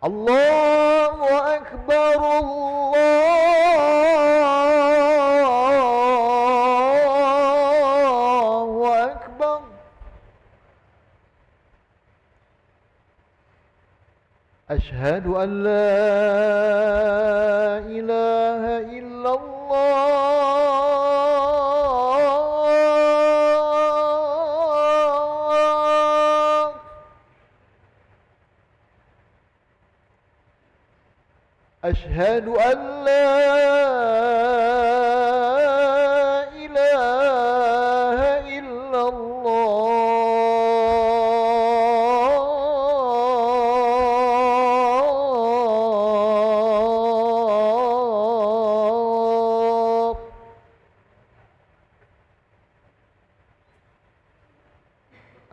الله أكبر الله أكبر. أشهد أن لا إله إلا الله. أشهد أن لا إله إلا الله.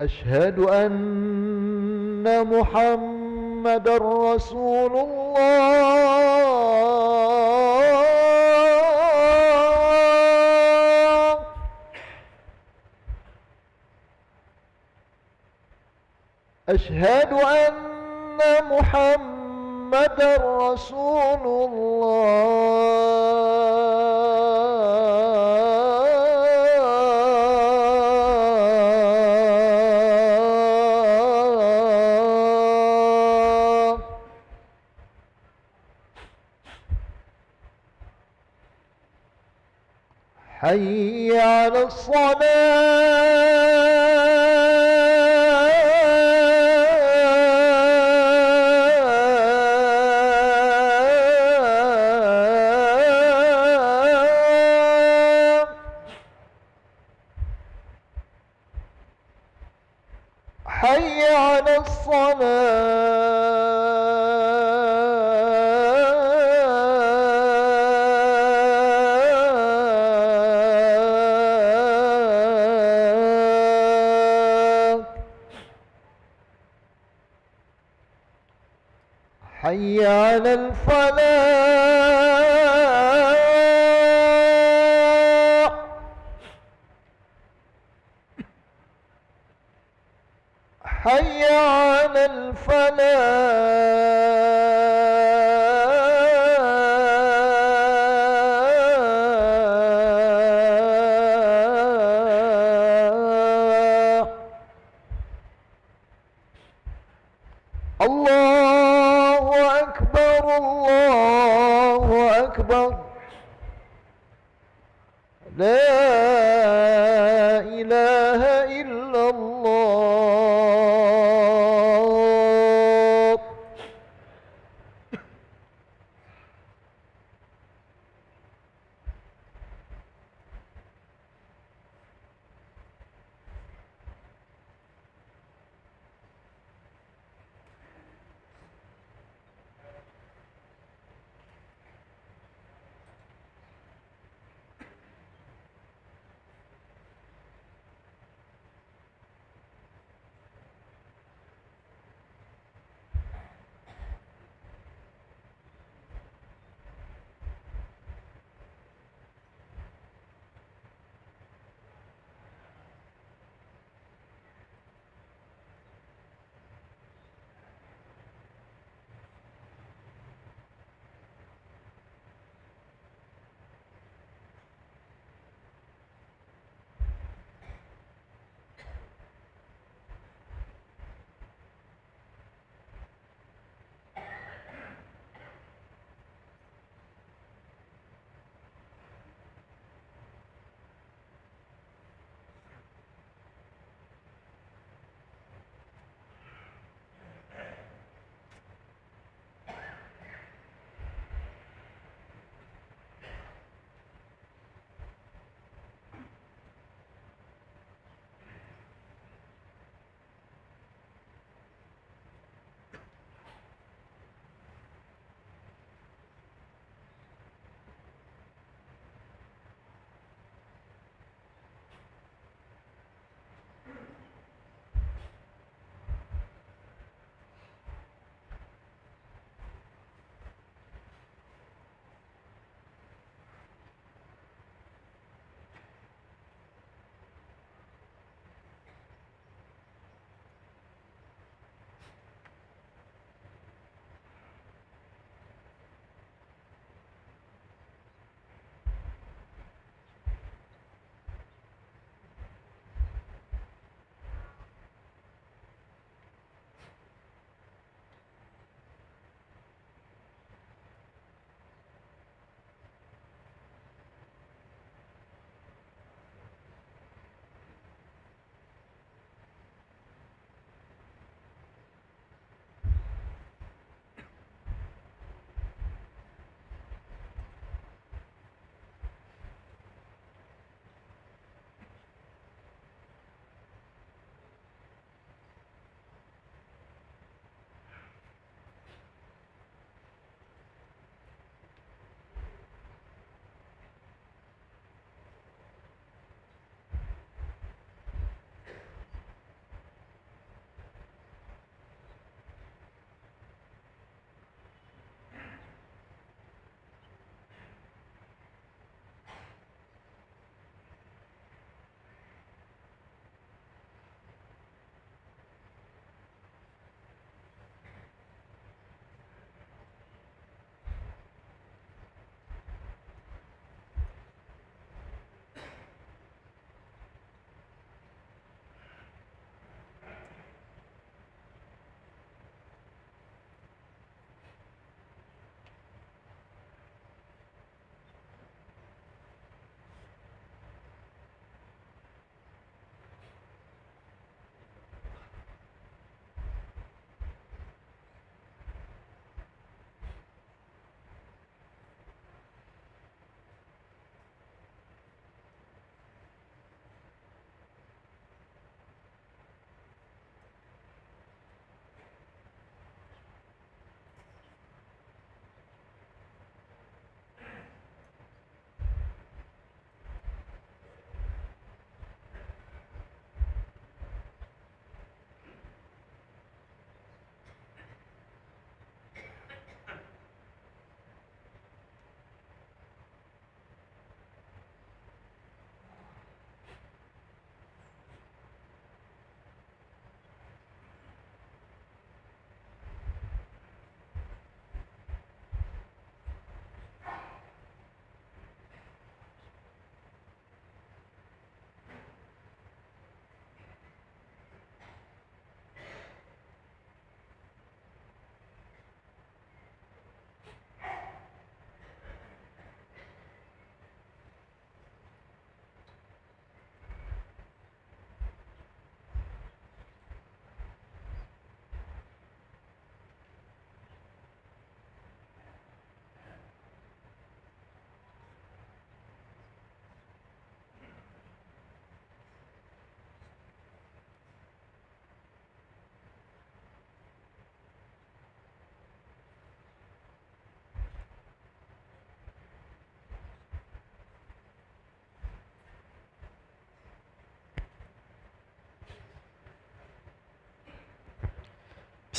أشهد أن محمدًا رسول الله. أشهد أن محمدًا رسول الله. حي على الصلاة. حي على الصلاة. حي على الفلاح. حي على الفلاح. الله أكبر الله أكبر. لا إله إلا الله.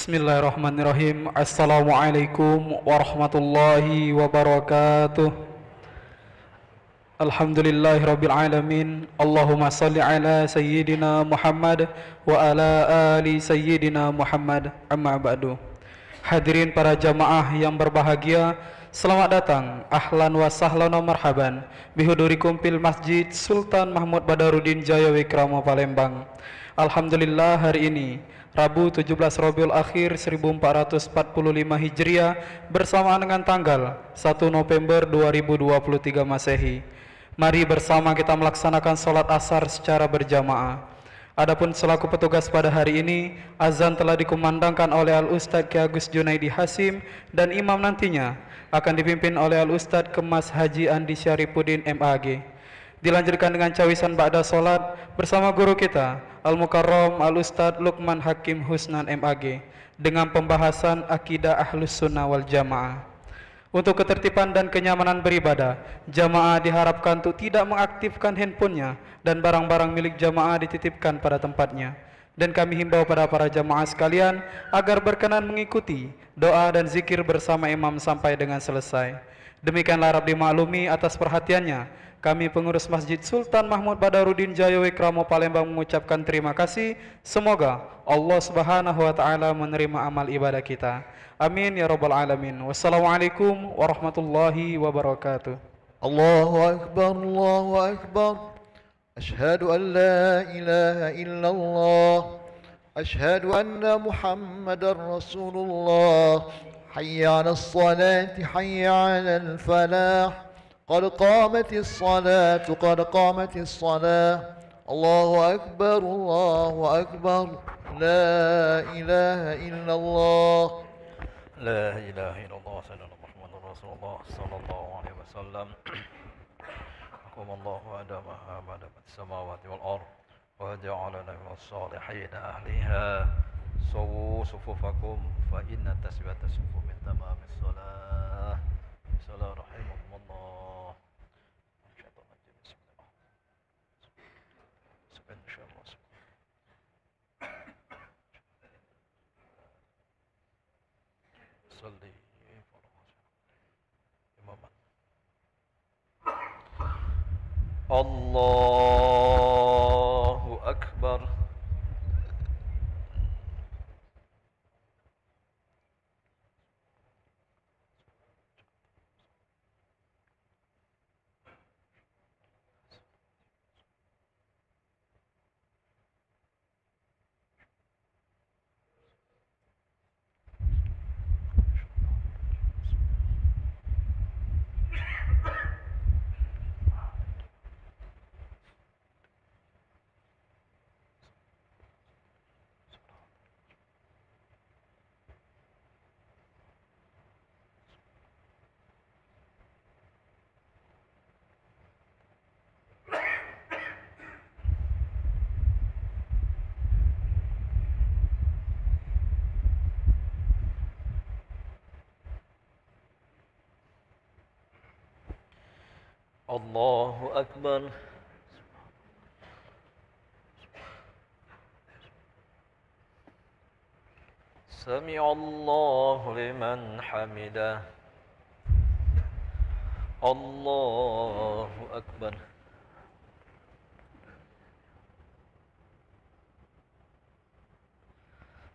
Bismillahirrahmanirrahim. Assalamualaikum warahmatullahi wabarakatuh. Alhamdulillahirabbil alamin. Allahumma salli ala sayyidina Muhammad wa ala ali sayyidina Muhammad. Amma ba'du. Hadirin para jamaah yang berbahagia, selamat datang, ahlan wa sahlan wa marhaban bihudurikum fil Masjid Sultan Mahmud Badarudin Jaya Wikrama Palembang. Alhamdulillah, hari ini Rabu 17 Rabiul Akhir 1445 Hijriah bersamaan dengan tanggal 1 November 2023 Masehi. Mari bersama kita melaksanakan sholat asar secara berjamaah. Adapun selaku petugas pada hari ini, azan telah dikumandangkan oleh Al-Ustadz Ki Agus Junaidi Hasim, dan imam nantinya akan dipimpin oleh Al-Ustadz Kemas Haji Andi Syarifuddin MAG. Dilanjutkan dengan cawisan ba'da solat bersama guru kita Al-Mukarram Al-Ustadz Luqman Hakim Husnan MAG dengan pembahasan Akidah Ahlus Sunnah wal Jamaah. Untuk ketertiban dan kenyamanan beribadah, jamaah diharapkan untuk tidak mengaktifkan handphonenya dan barang-barang milik jamaah dititipkan pada tempatnya. Dan kami himbau pada para jamaah sekalian agar berkenan mengikuti doa dan zikir bersama imam sampai dengan selesai. Demikianlah harap dimaklumi atas perhatiannya. Kami pengurus Masjid Sultan Mahmud Badarudin Jaya Wikrama Palembang mengucapkan terima kasih. Semoga Allah Subhanahu wa taala menerima amal ibadah kita. Amin ya rabbal alamin. Wassalamualaikum warahmatullahi wabarakatuh. Allahu Akbar, Allahu Akbar. Ashhadu an la ilaha illallah. Ashhadu anna Muhammadar Rasulullah. Hayya 'alas salati, hayya 'alal falah. قد قامت الصلاة قد قامت الصلاة الله أكبر الله أكبر لا إله إلا الله لا إله إلا الله سيدنا محمد رسول الله صلى الله عليه وسلم حكم الله أدمها بدمت السماوات والأرض وجعلنا من الصالحين أهلها سووا صفوفكم فإن تسوية الصفوف من تمام الصلاة صلاة رحمكم الله. Allahu Akbar. Allahu Akbar. Sami'allahu liman hamidah. Allahu Akbar.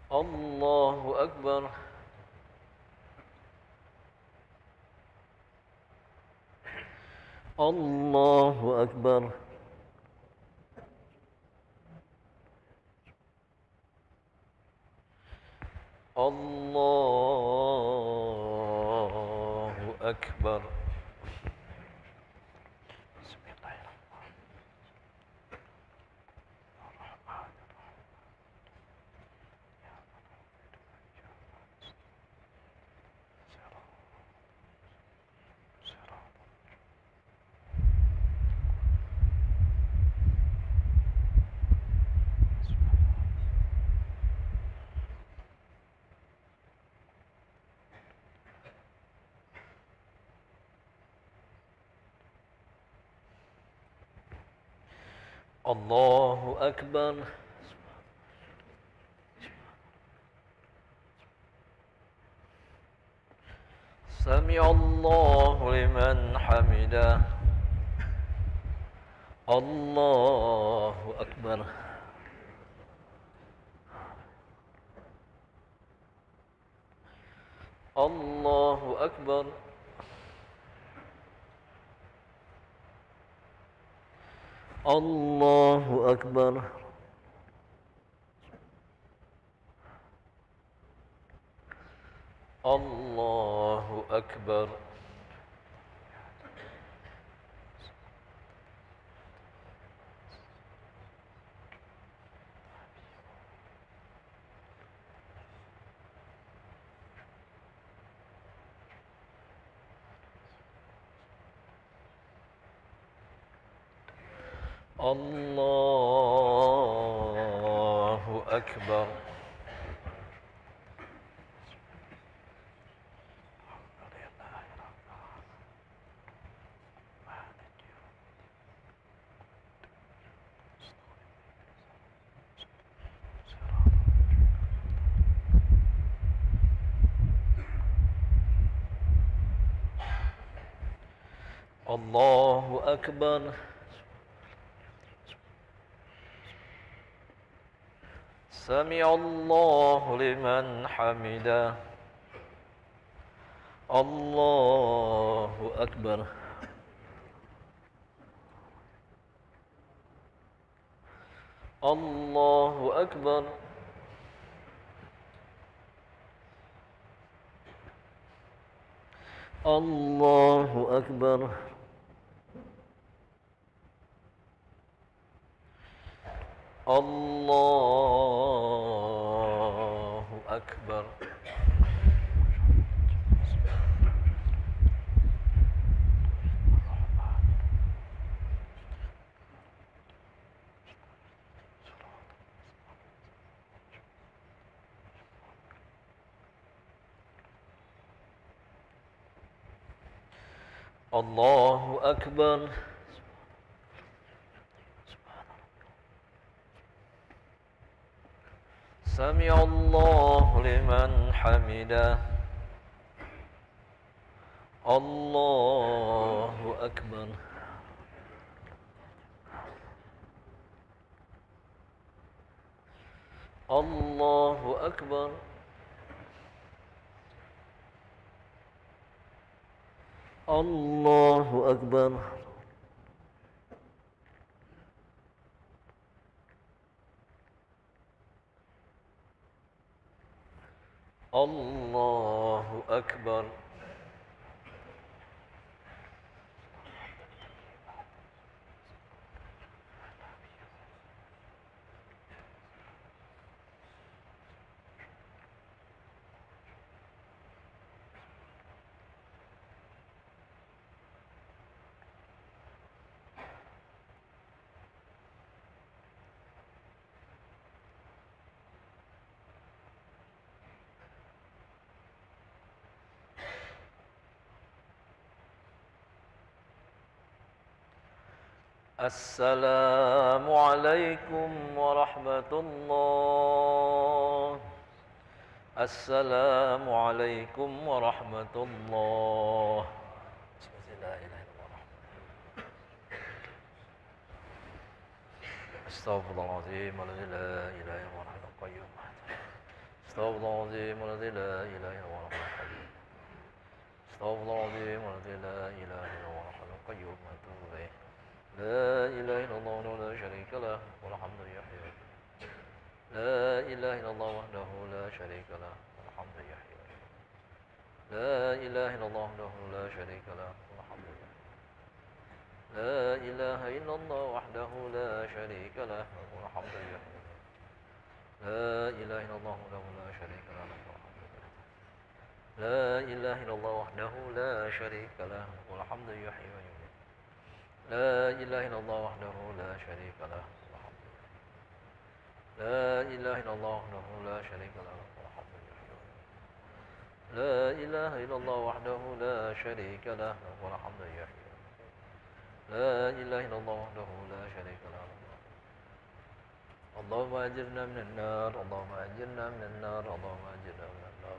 Allahu Akbar. Allahu Akbar. Allahu Akbar. Allahu Akbar. سمع الله لمن حمده الله أكبر الله أكبر الله أكبر الله أكبر الله أكبر الله أكبر سمع الله لمن حمده الله أكبر الله أكبر الله أكبر الله أكبر الله أكبر سمع الله لمن حمده الله أكبر الله أكبر الله أكبر الله أكبر السلام عليكم ورحمة الله السلام عليكم ورحمة الله لا إله إلا الله استغفر الله العظيم الذي لا إله إلا هو الحي القيوم استغفر الله العظيم الذي لا إله إلا هو الحي القيوم استغفر الله العظيم الذي لا إله إلا هو الحي القيوم وأتوب إليه لا إله إلا الله وحده لا شريك له والحمد يحيي لا إله إلا الله وحده لا شريك له والحمد يحيي لا إله إلا الله وحده لا شريك له والحمد يحيي لا إله إلا الله وحده لا شريك له والحمد يحيي لا إله إلا الله وحده لا شريك له والحمد يحيي لا إله إلا الله وحده لا شريك له والحمد يحيي لا إله إلا الله وحده لا شريك له لا إله إلا الله وحده لا شريك له والحمد لله لا إله إلا الله وحده لا شريك له والحمد لله لا إله إلا الله وحده لا شريك له اللهم أجرنا من النار اللهم أجرنا من النار اللهم أجرنا من النار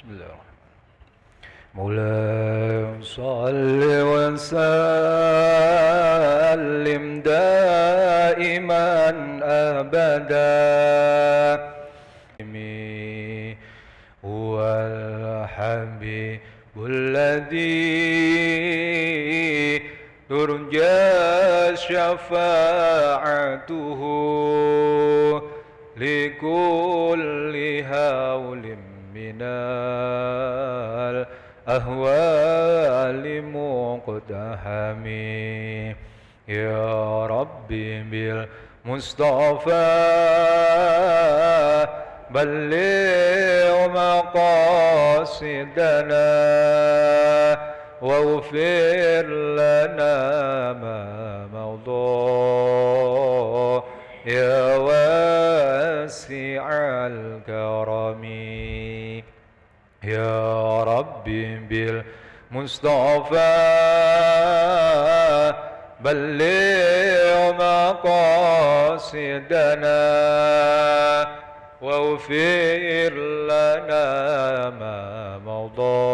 Bismillahirrahmanirrahim. مولاي صل وسلم دائما أبدا هو الحبيب الذي ترجى شفاعته لكل هول من الأهوال مقتحم يا ربي بالمصطفى بلغ مقاصدنا واغفر لنا ما مضى يا واسع الكرم يا ربي بالمصطفى بلغ مقاصدنا واغفر لنا ما مضى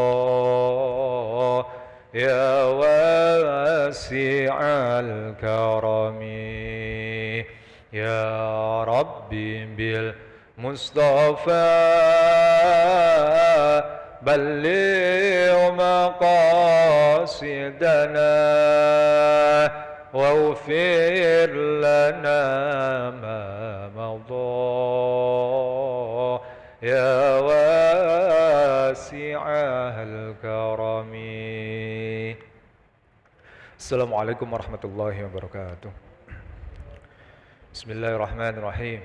يا واسع الكرم يا ربي بالمصطفى بلغ مقاصدنا واغفر لنا ما مضى يا واسع الكرم. Assalamualaikum warahmatullahi wabarakatuh. Bismillahirrahmanirrahim.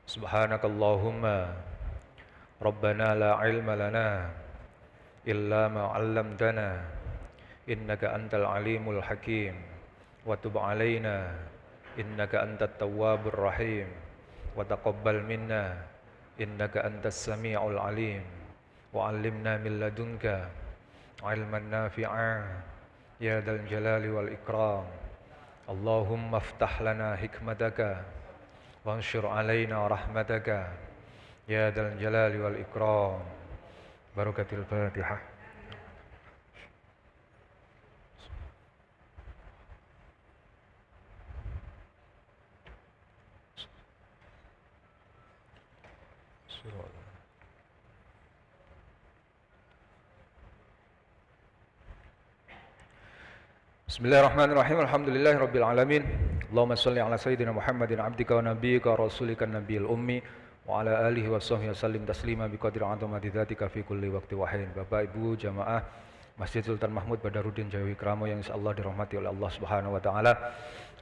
Subhanakallahumma Rabbana la ilma lana illa ma 'allamtana innaka antal alimul hakim wa tub 'alaina innaka antat tawwabur rahim wa taqabbal minna innaka antas sami'ul alim wa 'allimna min ladunka 'ilman nafi'a ya dzal jalali wal ikram. Allahumma iftah lana hikmataka wanshur 'alaina rahmataka ya dzal jalali wal ikram. Barakatil Fatihah. Bismillahirrahmanirrahim. Alhamdulillahirabbil alamin. Allahumma shalli ala sayyidina Muhammadin abdika wa nabiyyika wa rasulika nabiyil ummi wa ala alihi wa sahbihi wasallim taslima biqadri 'azamati dzatika fi kulli waqti wa hin. Bapak Ibu jamaah Masjid Sultan Mahmud Badaruddin Jawi Kramo yang insyaallah dirahmati oleh Allah Subhanahu wa taala.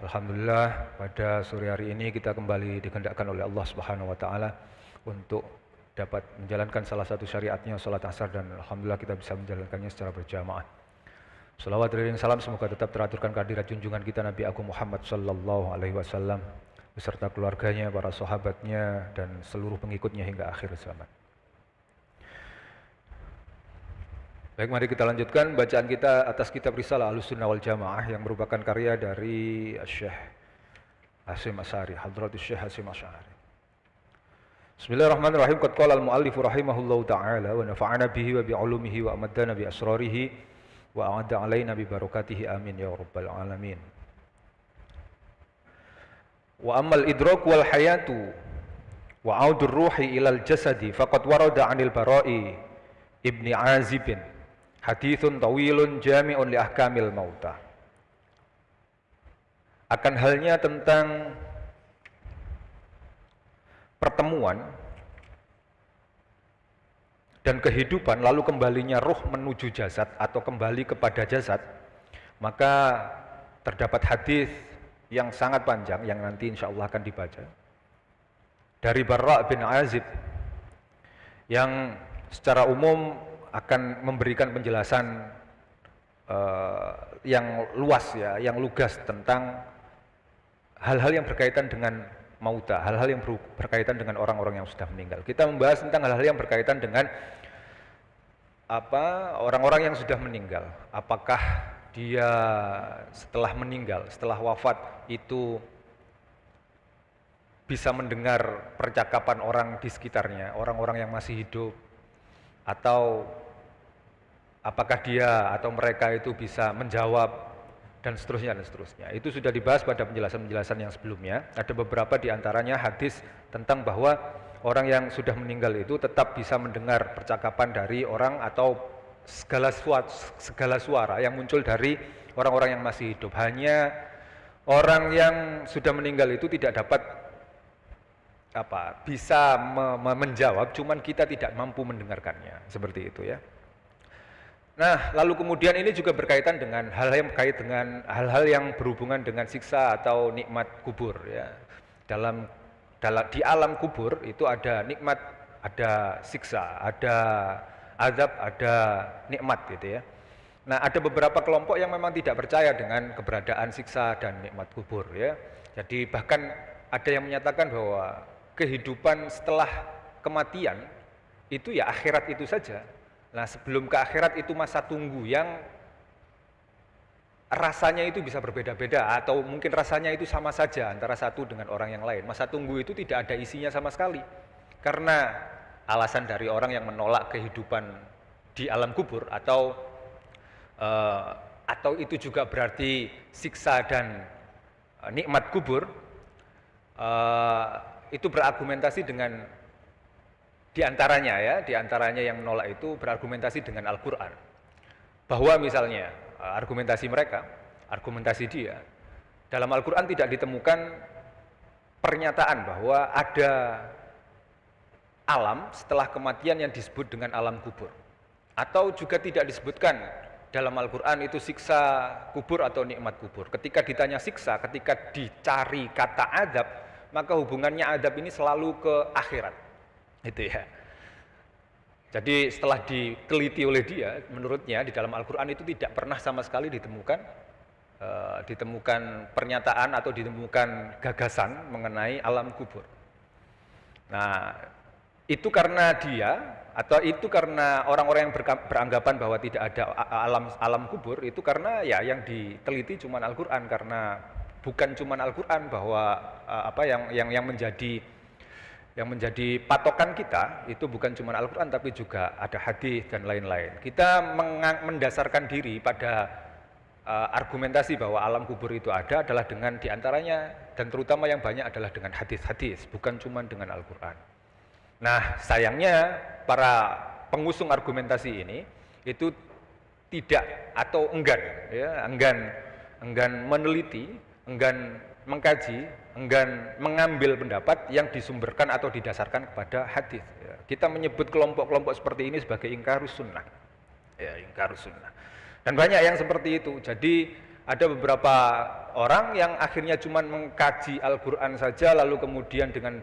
Alhamdulillah pada sore hari ini kita kembali dikehendakkan oleh Allah Subhanahu wa taala untuk dapat menjalankan salah satu syariatnya salat asar, dan alhamdulillah kita bisa menjalankannya secara berjamaah. Salawat dan salam semoga tetap teraturkan kehadirat junjungan kita Nabi Agung Muhammad sallallahu alaihi wasallam beserta keluarganya, para sahabatnya dan seluruh pengikutnya hingga akhir zaman. Baik, mari kita lanjutkan bacaan kita atas kitab Risalah Ahlussunnah wal Jamaah yang merupakan karya dari Syekh Hasyim Asy'ari, Hadratus Syekh Hasyim Asy'ari. Bismillahirrahmanirrahim. Qad qala al-muallif rahimahullahu ta'ala wa nafa'ana bihi wa bi 'ulumihi wa amaddana bi asrarihi wa a'adda 'alaina bi barakatihi amin ya rabbal alamin. Wa ammal idrak wal hayatu wa 'audur ruhi ilal jasadi faqad warada 'anil Bara'i ibni Azib haditsun tawilun jami'un li ahkamil mauta. Akan halnya tentang pertemuan dan kehidupan lalu kembalinya ruh menuju jasad atau kembali kepada jasad, maka terdapat hadis yang sangat panjang yang nanti insya Allah akan dibaca dari Bara' bin Azib yang secara umum akan memberikan penjelasan yang luas ya, yang lugas tentang hal-hal yang berkaitan dengan mauta, hal-hal yang berkaitan dengan orang-orang yang sudah meninggal. Kita membahas tentang hal-hal yang berkaitan dengan orang-orang yang sudah meninggal. Apakah dia setelah meninggal, setelah wafat itu bisa mendengar percakapan orang di sekitarnya, orang-orang yang masih hidup, atau apakah dia atau mereka itu bisa menjawab, dan seterusnya dan seterusnya. Itu sudah dibahas pada penjelasan-penjelasan yang sebelumnya. Ada beberapa di antaranya hadis tentang bahwa orang yang sudah meninggal itu tetap bisa mendengar percakapan dari orang atau segala suara yang muncul dari orang-orang yang masih hidup. Hanya orang yang sudah meninggal itu tidak dapat bisa menjawab, cuman kita tidak mampu mendengarkannya, seperti itu ya. Nah, lalu kemudian ini juga berkaitan dengan hal-hal yang berhubungan dengan siksa atau nikmat kubur ya. Di alam kubur itu ada nikmat, ada siksa, ada azab, ada nikmat gitu ya. Nah, ada beberapa kelompok yang memang tidak percaya dengan keberadaan siksa dan nikmat kubur ya. Jadi bahkan ada yang menyatakan bahwa kehidupan setelah kematian itu ya akhirat itu saja. Nah, sebelum ke akhirat itu masa tunggu yang rasanya itu bisa berbeda-beda, atau mungkin rasanya itu sama saja antara satu dengan orang yang lain. Masa tunggu itu tidak ada isinya sama sekali, karena alasan dari orang yang menolak kehidupan di alam kubur, atau itu juga berarti siksa dan nikmat kubur, itu berargumentasi dengan diantaranya yang menolak itu berargumentasi dengan Al-Quran, bahwa misalnya argumentasi dia dalam Al-Quran tidak ditemukan pernyataan bahwa ada alam setelah kematian yang disebut dengan alam kubur, atau juga tidak disebutkan dalam Al-Quran itu siksa kubur atau nikmat kubur. Ketika ditanya siksa, ketika dicari kata azab, maka hubungannya azab ini selalu ke akhirat. Itu ya. Jadi setelah diteliti oleh dia, menurutnya di dalam Al-Quran itu tidak pernah sama sekali ditemukan pernyataan atau ditemukan gagasan mengenai alam kubur. Nah, itu karena orang-orang yang beranggapan bahwa tidak ada alam kubur, itu karena ya yang diteliti cuma Al-Quran, karena bukan cuma Al-Quran bahwa yang menjadi patokan kita itu bukan cuma Al-Quran tapi juga ada hadis dan lain-lain. Kita mendasarkan diri pada argumentasi bahwa alam kubur itu ada adalah dengan diantaranya dan terutama yang banyak adalah dengan hadis-hadis, bukan cuma dengan Al-Quran. Nah, sayangnya para pengusung argumentasi ini itu tidak atau enggan meneliti, enggan mengkaji, enggan mengambil pendapat yang disumberkan atau didasarkan kepada hadis. Ya, kita menyebut kelompok-kelompok seperti ini sebagai ingkarus sunnah. Ya, ingkarus sunnah. Dan banyak yang seperti itu. Jadi ada beberapa orang yang akhirnya cuma mengkaji Al-Quran saja, lalu kemudian dengan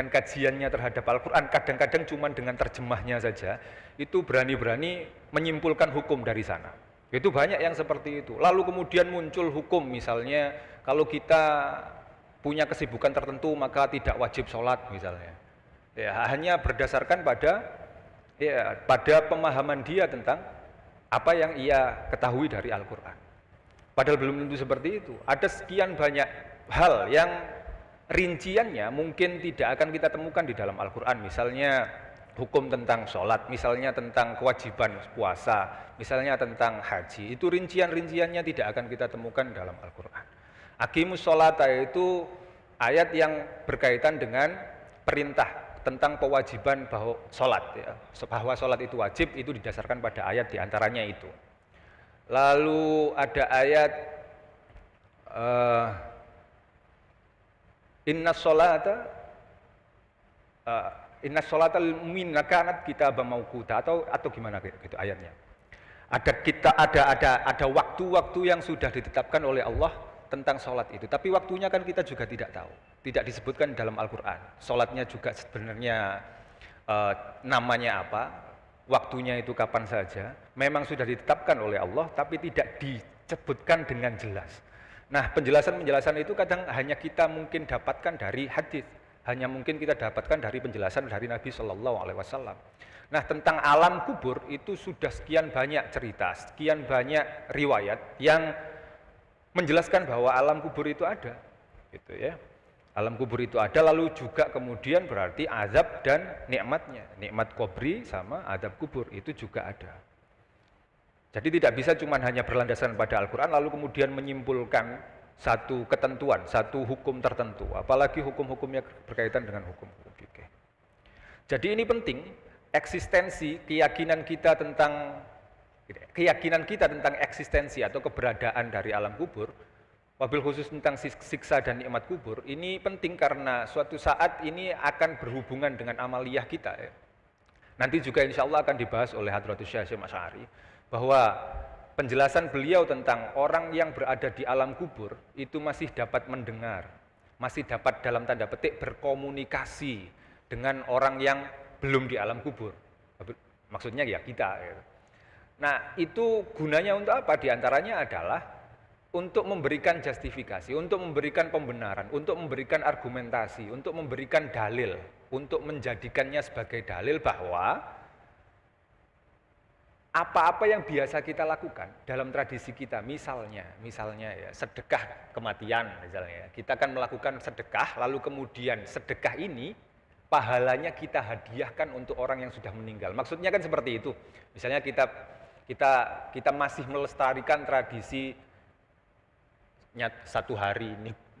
kajiannya terhadap Al-Quran, kadang-kadang cuma dengan terjemahnya saja, itu berani-berani menyimpulkan hukum dari sana. Itu banyak yang seperti itu. Lalu kemudian muncul hukum, misalnya kalau kita punya kesibukan tertentu maka tidak wajib sholat misalnya. Ya, hanya berdasarkan pada pemahaman dia tentang apa yang ia ketahui dari Al-Quran. Padahal belum tentu seperti itu. Ada sekian banyak hal yang rinciannya mungkin tidak akan kita temukan di dalam Al-Quran. Misalnya hukum tentang sholat, misalnya tentang kewajiban puasa, misalnya tentang haji. Itu rincian-rinciannya tidak akan kita temukan dalam Al-Quran. Aqimus sholata itu ayat yang berkaitan dengan perintah tentang kewajiban bahwa sholat, ya. Bahwa sholat itu wajib, itu didasarkan pada ayat diantaranya itu. Lalu ada ayat inna sholata lil mu'minina kanat kitaban mauquta, atau gimana gitu ayatnya. Ada waktu-waktu yang sudah ditetapkan oleh Allah tentang sholat itu, tapi waktunya kan kita juga tidak tahu, tidak disebutkan dalam Al-Quran. Sholatnya juga sebenarnya namanya apa, waktunya itu kapan saja, memang sudah ditetapkan oleh Allah, tapi tidak disebutkan dengan jelas. Nah, penjelasan-penjelasan itu kadang hanya kita mungkin dapatkan dari hadis, hanya mungkin kita dapatkan dari penjelasan dari Nabi Shallallahu Alaihi Wasallam. Nah, tentang alam kubur itu sudah sekian banyak cerita, sekian banyak riwayat yang menjelaskan bahwa alam kubur itu ada, gitu ya. Alam kubur itu ada, lalu juga kemudian berarti azab dan nikmatnya. Nikmat kubri sama azab kubur itu juga ada. Jadi tidak bisa cuma hanya berlandaskan pada Al-Quran lalu kemudian menyimpulkan satu ketentuan, satu hukum tertentu. Apalagi hukum-hukumnya berkaitan dengan hukum-hukum fikih. Jadi ini penting, eksistensi, keyakinan kita tentang eksistensi atau keberadaan dari alam kubur, wabil khusus tentang siksa dan nikmat kubur, ini penting karena suatu saat ini akan berhubungan dengan amaliyah kita. Ya. Nanti juga insya Allah akan dibahas oleh Hadratus Syekh Hasyim Asy'ari, bahwa penjelasan beliau tentang orang yang berada di alam kubur itu masih dapat mendengar, masih dapat dalam tanda petik berkomunikasi dengan orang yang belum di alam kubur. Maksudnya ya kita. Ya. Nah itu gunanya untuk apa? Di antaranya adalah untuk memberikan justifikasi, untuk memberikan pembenaran, untuk memberikan argumentasi, untuk memberikan dalil, untuk menjadikannya sebagai dalil bahwa apa-apa yang biasa kita lakukan dalam tradisi kita, misalnya ya sedekah kematian misalnya, kita akan melakukan sedekah, lalu kemudian sedekah ini pahalanya kita hadiahkan untuk orang yang sudah meninggal. Maksudnya kan seperti itu. Misalnya kita masih melestarikan tradisi 1 hari,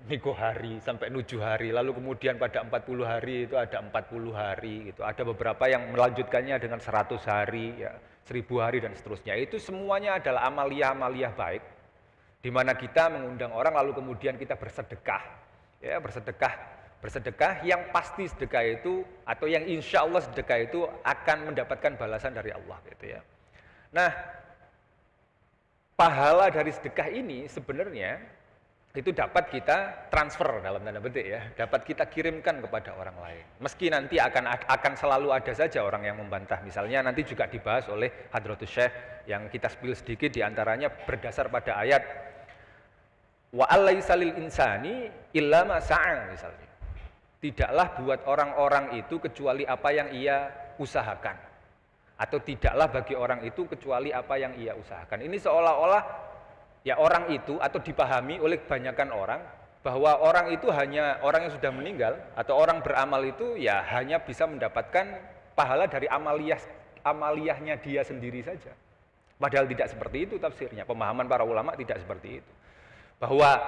nego hari sampai 7 hari, lalu kemudian pada 40 hari itu ada 40 hari gitu. Ada beberapa yang melanjutkannya dengan 100 hari, ya, 1000 hari dan seterusnya. Itu semuanya adalah amaliyah-amaliyah baik di mana kita mengundang orang lalu kemudian kita bersedekah. Ya, bersedekah yang pasti sedekah itu atau yang insya Allah sedekah itu akan mendapatkan balasan dari Allah gitu ya. Nah, pahala dari sedekah ini sebenarnya itu dapat kita transfer dalam tanda petik ya, dapat kita kirimkan kepada orang lain. Meski nanti akan selalu ada saja orang yang membantah. Misalnya nanti juga dibahas oleh Hadratus Syekh yang kita spill sedikit diantaranya berdasar pada ayat wa alaisa lil insani illa ma sa'a misalnya. Tidaklah buat orang-orang itu kecuali apa yang ia usahakan. Atau tidaklah bagi orang itu kecuali apa yang ia usahakan. Ini seolah-olah ya orang itu atau dipahami oleh kebanyakan orang bahwa orang itu hanya orang yang sudah meninggal atau orang beramal itu ya hanya bisa mendapatkan pahala dari amaliyahnya dia sendiri saja. Padahal tidak seperti itu tafsirnya. Pemahaman para ulama tidak seperti itu. Bahwa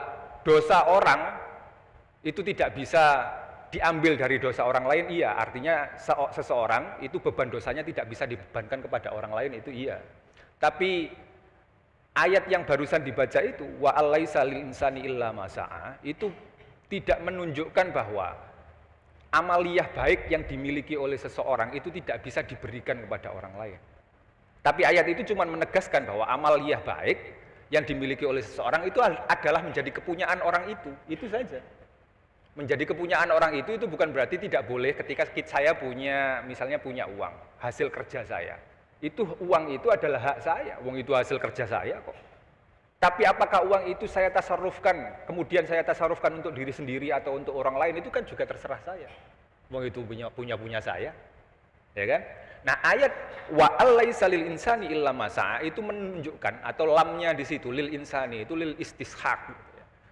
dosa orang itu tidak bisa diambil dari dosa orang lain, iya. Artinya seseorang itu beban dosanya tidak bisa dibebankan kepada orang lain, itu iya. Tapi ayat yang barusan dibaca itu wa alaisa lil insani illa ma sa'a itu tidak menunjukkan bahwa amaliyah baik yang dimiliki oleh seseorang itu tidak bisa diberikan kepada orang lain. Tapi ayat itu cuma menegaskan bahwa amaliyah baik yang dimiliki oleh seseorang itu adalah menjadi kepunyaan orang itu saja. Menjadi kepunyaan orang itu bukan berarti tidak boleh ketika saya misalnya punya uang, hasil kerja saya. Itu uang itu adalah hak saya, uang itu hasil kerja saya kok. Tapi apakah uang itu saya tasarrufkan, kemudian saya tasarrufkan untuk diri sendiri atau untuk orang lain, itu kan juga terserah saya. Uang itu punya saya, ya kan? Nah ayat wa alaisa lil insani illa ma sa'a itu menunjukkan atau lamnya di situ lil insani itu lil istishaq,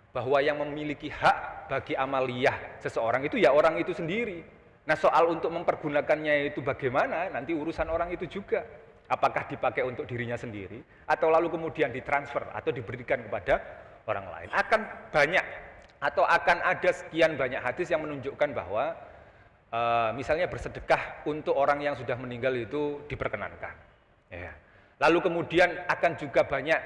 bahwa yang memiliki hak bagi amaliyah seseorang itu ya orang itu sendiri. Nah soal untuk mempergunakannya itu bagaimana, nanti urusan orang itu juga. Apakah dipakai untuk dirinya sendiri, atau lalu kemudian ditransfer, atau diberikan kepada orang lain. Akan banyak, atau akan ada sekian banyak hadis yang menunjukkan bahwa misalnya bersedekah untuk orang yang sudah meninggal itu diperkenankan. Ya. Lalu kemudian akan juga banyak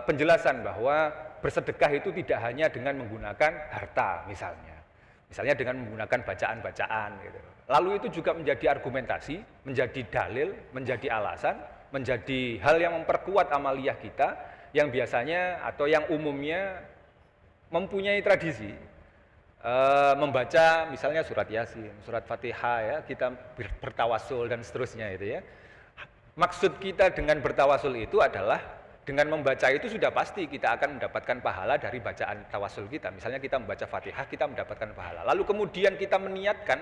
penjelasan bahwa bersedekah itu tidak hanya dengan menggunakan harta misalnya dengan menggunakan bacaan-bacaan gitu. Lalu itu juga menjadi argumentasi, menjadi dalil, menjadi alasan, menjadi hal yang memperkuat amaliyah kita yang biasanya atau yang umumnya mempunyai tradisi membaca misalnya surat Yasin, surat Fatihah ya, kita bertawasul dan seterusnya itu ya. Maksud kita dengan bertawasul itu adalah dengan membaca itu sudah pasti kita akan mendapatkan pahala dari bacaan tawasul kita. Misalnya kita membaca Fatihah, kita mendapatkan pahala. Lalu kemudian kita meniatkan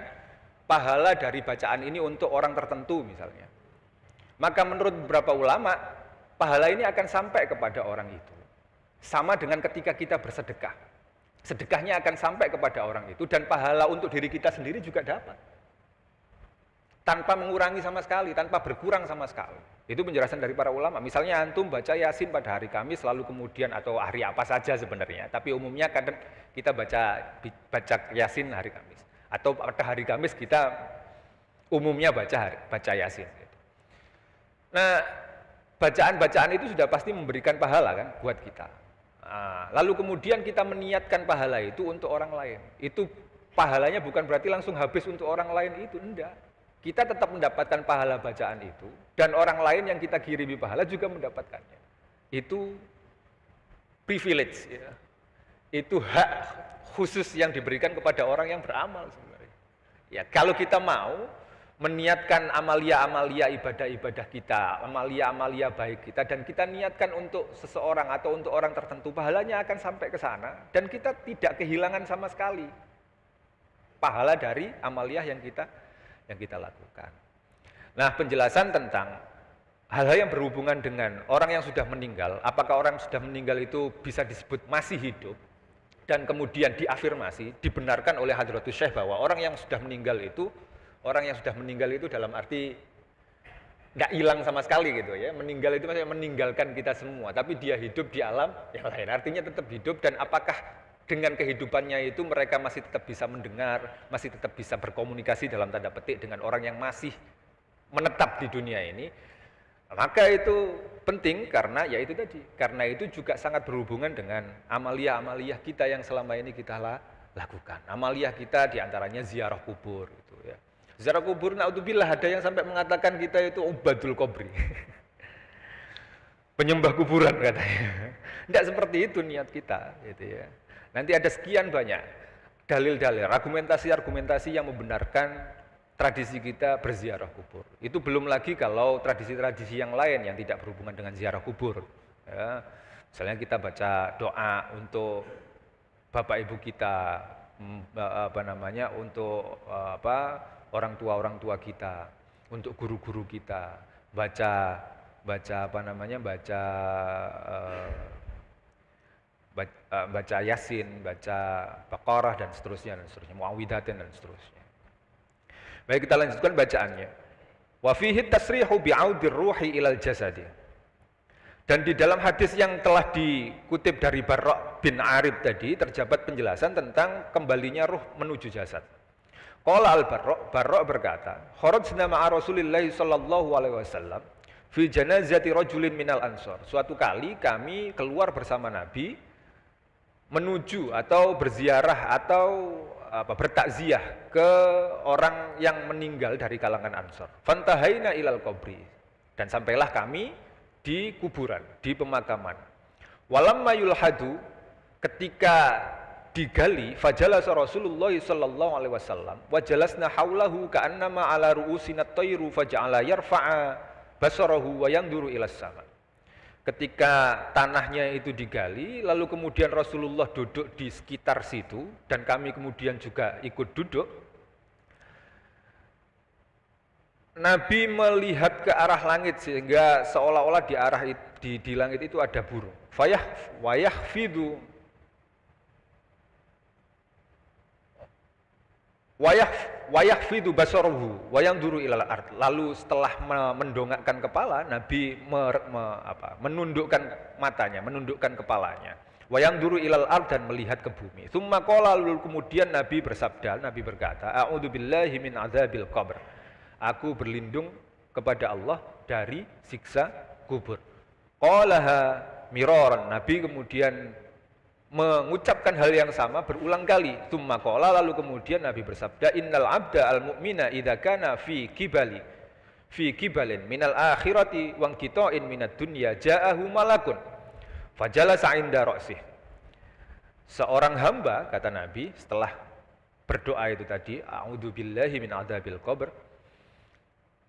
pahala dari bacaan ini untuk orang tertentu misalnya. Maka menurut beberapa ulama, pahala ini akan sampai kepada orang itu. Sama dengan ketika kita bersedekah. Sedekahnya akan sampai kepada orang itu dan pahala untuk diri kita sendiri juga dapat. Tanpa mengurangi sama sekali, tanpa berkurang sama sekali. Itu penjelasan dari para ulama. Misalnya antum baca Yasin pada hari Kamis lalu kemudian atau hari apa saja sebenarnya, tapi umumnya kadang kita baca Yasin hari Kamis atau pada hari Kamis kita umumnya baca Yasin. Nah, bacaan-bacaan itu sudah pasti memberikan pahala kan buat kita. Nah, lalu kemudian kita meniatkan pahala itu untuk orang lain. Itu pahalanya bukan berarti langsung habis untuk orang lain itu, enggak. Kita tetap mendapatkan pahala bacaan itu dan orang lain yang kita kirimi pahala juga mendapatkannya. Itu privilege ya. Itu hak khusus yang diberikan kepada orang yang beramal sebenarnya. Ya, kalau kita mau meniatkan amalia-amalia ibadah-ibadah kita, amalia-amalia baik kita dan kita niatkan untuk seseorang atau untuk orang tertentu, pahalanya akan sampai ke sana dan kita tidak kehilangan sama sekali pahala dari amalia yang kita lakukan. Nah, penjelasan tentang hal-hal yang berhubungan dengan orang yang sudah meninggal, apakah orang yang sudah meninggal itu bisa disebut masih hidup, dan kemudian diafirmasi, dibenarkan oleh Hadratus Syekh bahwa orang yang sudah meninggal itu dalam arti tidak hilang sama sekali gitu ya. Meninggal itu maksudnya meninggalkan kita semua, tapi dia hidup di alam yang lain, artinya tetap hidup. Dan apakah dengan kehidupannya itu mereka masih tetap bisa mendengar, masih tetap bisa berkomunikasi dalam tanda petik dengan orang yang masih menetap di dunia ini, maka itu penting karena ya itu tadi, karena itu juga sangat berhubungan dengan amalia-amalia kita yang selama ini kita lakukan. Amalia kita diantaranya ziarah kubur gitu ya. Ziarah kubur, naudzubillah, ada yang sampai mengatakan kita itu ubadul kubri. Penyembah kuburan katanya. Tidak seperti itu niat kita gitu ya. Nanti ada sekian banyak dalil-dalil, argumentasi-argumentasi yang membenarkan tradisi kita berziarah kubur. Itu belum lagi kalau tradisi-tradisi yang lain yang tidak berhubungan dengan ziarah kubur. Ya. Misalnya kita baca doa untuk bapak ibu kita, untuk orang tua kita, untuk guru-guru kita, baca Yasin, baca Baqarah dan seterusnya, Muawwidhatain dan seterusnya. Baik, kita lanjutkan bacaannya. Wa fihi tasrihu bi'audir ruhi ilal jasadi. Dan di dalam hadis yang telah dikutip dari Barra' bin Arib tadi terdapat penjelasan tentang kembalinya ruh menuju jasad. Qala al-Barra' berkata, kharajna ma'a Rasulillah sallallahu alaihi wasallam fi janazati rajulin minal ansor. Suatu kali kami keluar bersama Nabi menuju atau berziarah atau bertakziah ke orang yang meninggal dari kalangan Ansor. Fantahaina ilal qabri, dan sampailah kami di kuburan, di pemakaman. Walamma yulhadu, ketika digali, fajalasa Rasulullah sallallahu alaihi wasallam wa jalasna haulahu ka'annama ala ru'usina at-tayru faja'ala yarfa'a basarahu wa yanduru ilas sama. Ketika tanahnya itu digali, lalu kemudian Rasulullah duduk di sekitar situ, dan kami kemudian juga ikut duduk. Nabi melihat ke arah langit, sehingga seolah-olah di langit itu ada burung. Wayahfidu basaruhu wayanduru ilal ard. Lalu setelah mendongakkan kepala, Nabi menundukkan matanya, menundukkan kepalanya. Wayanduru ilal ard, dan melihat ke bumi. Tsumma qala, lalu kemudian Nabi bersabda, Nabi berkata, a'udzubillahi min adzabil qabr. Aku berlindung kepada Allah dari siksa kubur. Qalaha miraran. Nabi kemudian mengucapkan hal yang sama berulang kali. Tsumma qala, lalu kemudian Nabi bersabda, innal abda al mu'mina idza kana fi kibalin minal akhirati wa qita'in minad dunya ja'ahu malakun fajalasa 'inda ra'sih. Seorang hamba, kata Nabi setelah berdoa itu tadi, a'udzubillahi min adzabil qabr.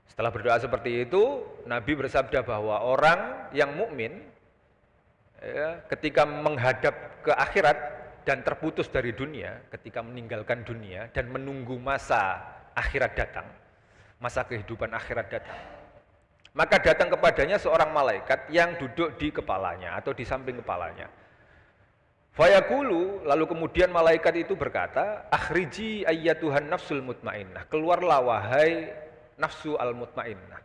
Setelah berdoa seperti itu, Nabi bersabda bahwa orang yang mukmin ya, ketika menghadap ke akhirat dan terputus dari dunia, ketika meninggalkan dunia dan menunggu masa akhirat datang, masa kehidupan akhirat datang, maka datang kepadanya seorang malaikat yang duduk di kepalanya atau di samping kepalanya. Fayaqulu, lalu kemudian malaikat itu berkata, akhriji ayyatuhan nafsul mutmainnah, keluarlah wahai nafsu al mutmainnah,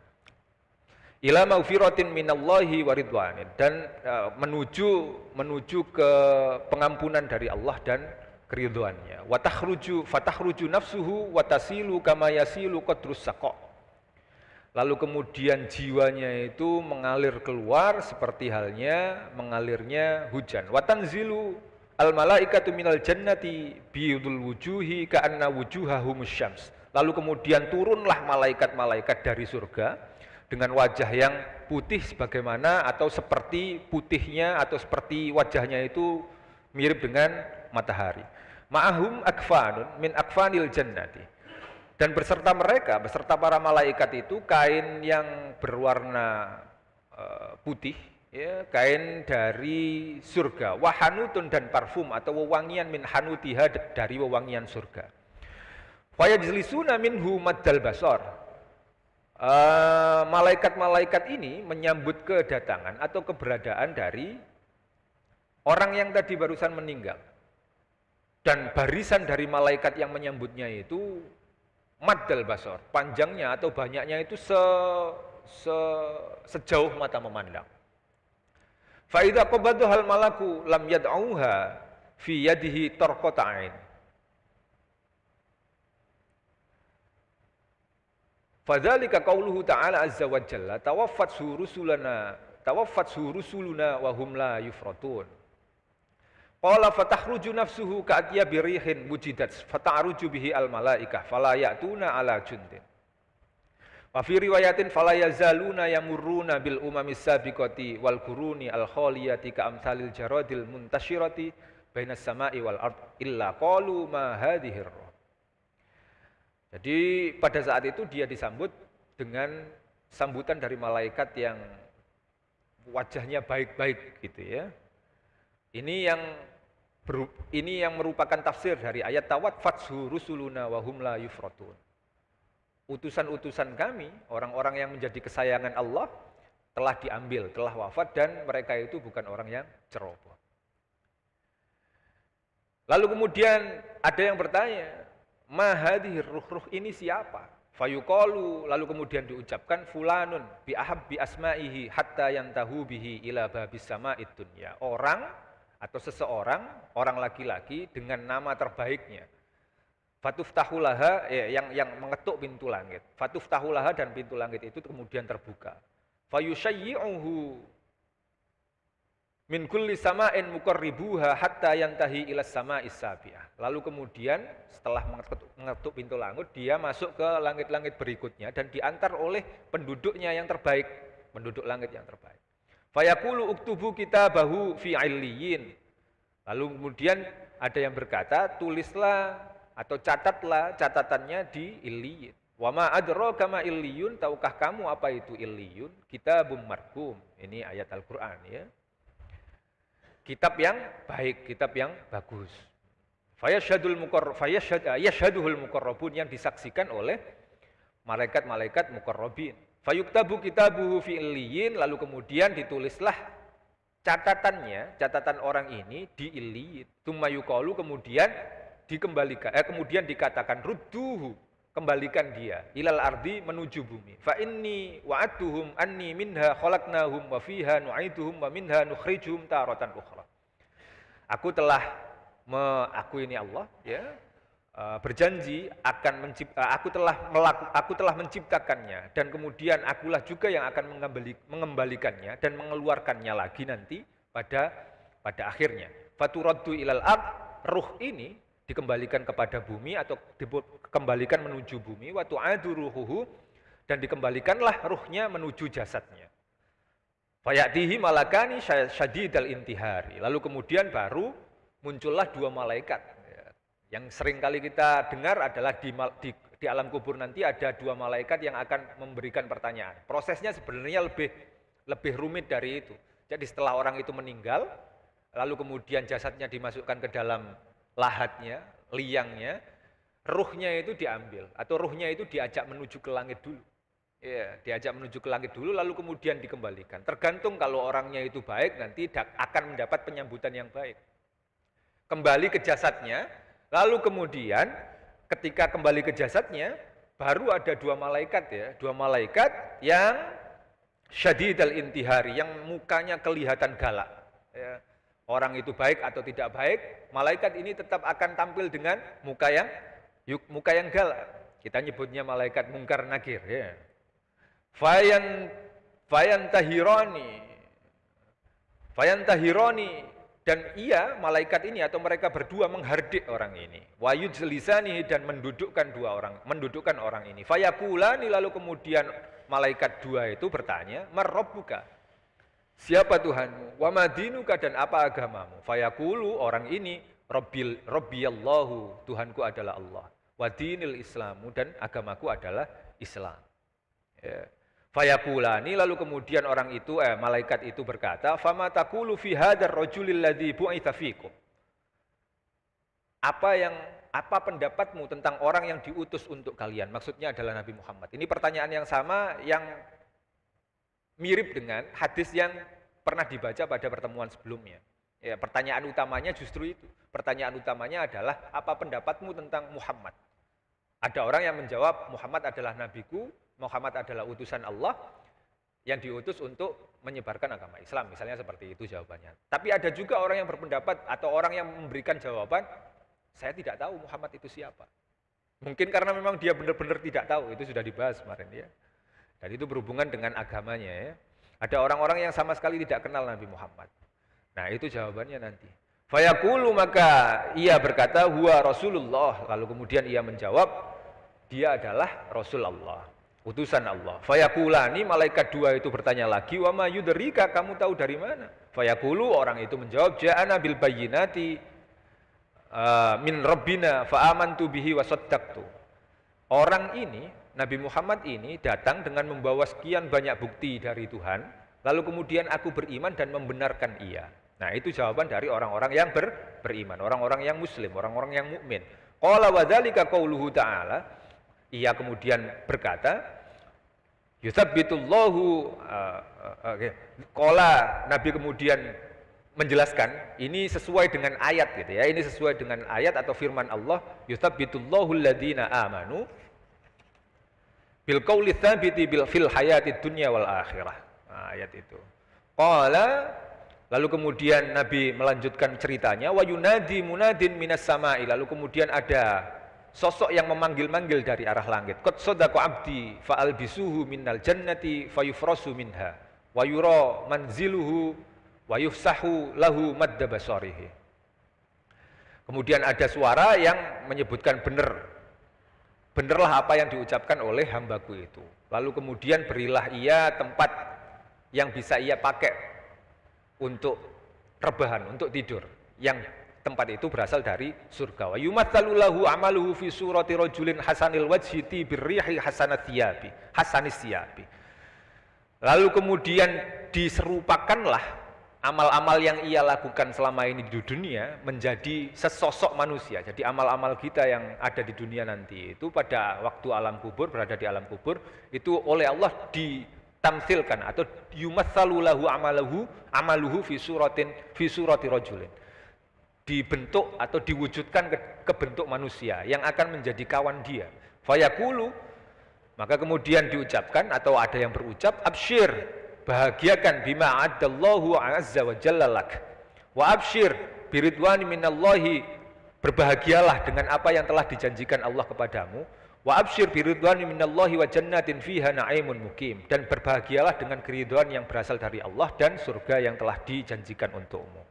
ila maghfiratin minallahi wa ridwanin, dan menuju ke pengampunan dari Allah dan keridhoannya. Wa fatakhruju nafsuhu wa tasilu kama yasilu qadrus saqa. Lalu kemudian jiwanya itu mengalir keluar seperti halnya mengalirnya hujan. Wa tanzilu al malaikatu minal jannati biyudul wujuhi ka'anna wujuhahumus syams. Lalu kemudian turunlah malaikat-malaikat dari surga dengan wajah yang putih sebagaimana atau seperti putihnya atau seperti wajahnya itu mirip dengan matahari. Ma'ahum akfanun min akfanil jannati. Dan beserta mereka, beserta para malaikat itu kain yang berwarna putih, ya, kain dari surga. Wahanutun, dan parfum atau wewangian min hanutiha, dari wewangian surga. Fayajlisuna minhu maddal basar. Malaikat-malaikat ini menyambut kedatangan atau keberadaan dari orang yang tadi barusan meninggal. Dan barisan dari malaikat yang menyambutnya itu maddal basar, panjangnya atau banyaknya itu sejauh mata memandang. Fa idza qabadaha al malaku lam yad'uha fi yadihi tarqata ain. Fadzalika qauluhu ta'ala azza wa jalla tawaffat rusuluna wa hum la yufratun. Qala fatahruju nafsuhu ka'atya birihin wujidat fata'ruju bihi al-malaikah fala ya'tuna ala jundin. Wa fi riwayatin fala yazaluna yamurruna bil umamis sabiqati wal quruni al-khaliyati ka'amsalil jaradil muntashirati bainas sama'i wal ard illa qalu ma hadhihi ar. Jadi pada saat itu dia disambut dengan sambutan dari malaikat yang wajahnya baik-baik gitu ya. Ini yang merupakan tafsir dari ayat tawaffat rusuluna wa hum la yufratun. Utusan-utusan kami, orang-orang yang menjadi kesayangan Allah telah diambil, telah wafat, dan mereka itu bukan orang yang ceroboh. Lalu kemudian ada yang bertanya, ma hadhir ruh ini siapa? Fayuqalu, lalu kemudian diucapkan fulanun bi ahabbi asma'ihi hatta yantahu bihi ila babis sama'id dunya. Orang atau seseorang, orang laki-laki dengan nama terbaiknya. Fatuftahulaha, yang mengetuk pintu langit. Fatuftahulaha, dan pintu langit itu kemudian terbuka. Fayushayyi'uhu min kulli sama'in muqarribuha hatta yantahi ila sama'is sabi'ah. Lalu kemudian setelah mengetuk pintu langit, dia masuk ke langit-langit berikutnya dan diantar oleh penduduknya yang terbaik, penduduk langit yang terbaik. Fayaqulu uktubu kitabahu fi illiyin. Lalu kemudian ada yang berkata, tulislah atau catatlah catatannya di illiyin. Wa ma adraka ma illiyun, tahukah kamu apa itu illiyun? Kitabum marqum. Ini ayat Al-Qur'an ya. Kitab yang baik, kitab yang bagus. Yashhaduhul muqarrabun, yang disaksikan oleh malaikat-malaikat muqarrabin. Fayuktabu kitabuhu fi illiyin, lalu kemudian ditulislah catatannya, catatan orang ini di illiyin. Tsumma yuqalu, kemudian dikembalikan, kemudian dikatakan rudduhu, kembalikan dia ilal ardi, menuju bumi. Fa inni wa'adtuhum anni minha khalaqnahum wa fiha nu'iduhum wa minha nukhrijuhum taratan ukhra. Aku ini Allah ya, berjanji akan aku telah menciptakannya, dan kemudian akulah juga yang akan mengembalikannya dan mengeluarkannya lagi nanti pada akhirnya. Faturaddu ilal ard, ruh ini dikembalikan kepada bumi atau dikembalikan menuju bumi. Wa tu'adu ruhuhu, dan dikembalikanlah ruhnya menuju jasadnya. Fayatihi malakani syadidal intihari. Lalu kemudian baru muncullah dua malaikat. Yang sering kali kita dengar adalah di alam kubur nanti ada dua malaikat yang akan memberikan pertanyaan. Prosesnya sebenarnya lebih rumit dari itu. Jadi setelah orang itu meninggal, lalu kemudian jasadnya dimasukkan ke dalam lahatnya, liangnya, ruhnya itu diambil atau ruhnya itu diajak menuju ke langit dulu. Ya, diajak menuju ke langit dulu lalu kemudian dikembalikan. Tergantung, kalau orangnya itu baik nanti akan mendapat penyambutan yang baik. kembali ke jasadnya, lalu kemudian ketika kembali ke jasadnya, baru ada dua malaikat yang syadidal intihari, yang mukanya kelihatan galak. Ya. Orang itu baik atau tidak baik, malaikat ini tetap akan tampil dengan muka yang galak. Kita nyebutnya malaikat mungkar nakir. Ya. Fayan tahironi, dan malaikat ini atau mereka berdua menghardik orang ini. Wayujlisani, dan mendudukkan orang ini. Fayakulani, lalu kemudian malaikat dua itu bertanya, marrabbuka, siapa Tuhanmu? Wa madinuka, dan apa agamamu? Fayakulu, orang ini, Rabbiyallahu, Tuhanku adalah Allah. Wa dinil Islamu, dan agamaku adalah Islam. Ya. Fayakulani, lalu kemudian orang itu, malaikat itu berkata, fama taqulu fi hadzal rajulil ladzi bu'itsa fikum. Apa pendapatmu tentang orang yang diutus untuk kalian? Maksudnya adalah Nabi Muhammad. Ini pertanyaan yang sama, yang mirip dengan hadis yang pernah dibaca pada pertemuan sebelumnya. Ya, pertanyaan utamanya justru itu. Pertanyaan utamanya adalah, apa pendapatmu tentang Muhammad? Ada orang yang menjawab, Muhammad adalah nabiku, Muhammad adalah utusan Allah yang diutus untuk menyebarkan agama Islam. Misalnya seperti itu jawabannya. Tapi ada juga orang yang berpendapat atau orang yang memberikan jawaban, saya tidak tahu Muhammad itu siapa. Mungkin karena memang dia benar-benar tidak tahu, itu sudah dibahas kemarin ya. Dan itu berhubungan dengan agamanya ya. Ada orang-orang yang sama sekali tidak kenal Nabi Muhammad. Nah itu jawabannya nanti. Fayaqulu, maka ia berkata, huwa Rasulullah. Lalu kemudian ia menjawab, dia adalah Rasul Allah, utusan Allah. Fayaqulani, malaikat dua itu bertanya lagi, wa ma yudrika, kamu tahu dari mana? Fayaqulu, orang itu menjawab, ja'ana bil bayyinati min rabbina fa amantu bihi wa saddaqtu. Orang ini, Nabi Muhammad ini datang dengan membawa sekian banyak bukti dari Tuhan, lalu kemudian aku beriman dan membenarkan ia. Nah, itu jawaban dari orang-orang yang beriman, orang-orang yang muslim, orang-orang yang mukmin. Qala wa dzalika qauluhu ta'ala. Ia kemudian berkata, yutsabbitullahu qala, Nabi kemudian menjelaskan, ini sesuai dengan ayat gitu ya. Ini sesuai dengan ayat atau firman Allah, yutsabbitullahu alladziina aamanu bil qauli tsabiti fil hayatid dunya wal akhirah. Nah, ayat itu. Qala, lalu kemudian Nabi melanjutkan ceritanya, wa yunadi munadin minas sama'i, lalu kemudian ada sosok yang memanggil-manggil dari arah langit. Qad sadaqa abdi fa albisuhu minal jannati fayufrasu minha wa yura manziluhu wa yufsahu lahu madda basarihi. Kemudian ada suara yang menyebutkan benarlah apa yang diucapkan oleh hambaku itu. Lalu kemudian berilah ia tempat yang bisa ia pakai untuk rebahan, untuk tidur, yang tempat itu berasal dari surga. Wa yumatsalu lahu amaluhu fi surati rajulin hasanil wajhi birrihi hasanis siyabi. Lalu kemudian diserupakanlah amal-amal yang ia lakukan selama ini di dunia menjadi sesosok manusia. Jadi amal-amal kita yang ada di dunia nanti itu pada waktu alam kubur, berada di alam kubur, itu oleh Allah ditamsilkan atau yumatsalu lahu amaluhu fi surati rajulin. Dibentuk atau diwujudkan ke bentuk manusia yang akan menjadi kawan dia. Fayaqulu, maka kemudian diucapkan atau ada yang berucap, absyir, bahagiakan bima a'addallahu azza wa jalla lak. Wa absyir biridwani minallahi, berbahagialah dengan apa yang telah dijanjikan Allah kepadamu. Wa absyir biridwani minallahi wa jannatin fiha na'imun mukim, dan berbahagialah dengan keridhaan yang berasal dari Allah dan surga yang telah dijanjikan untukmu.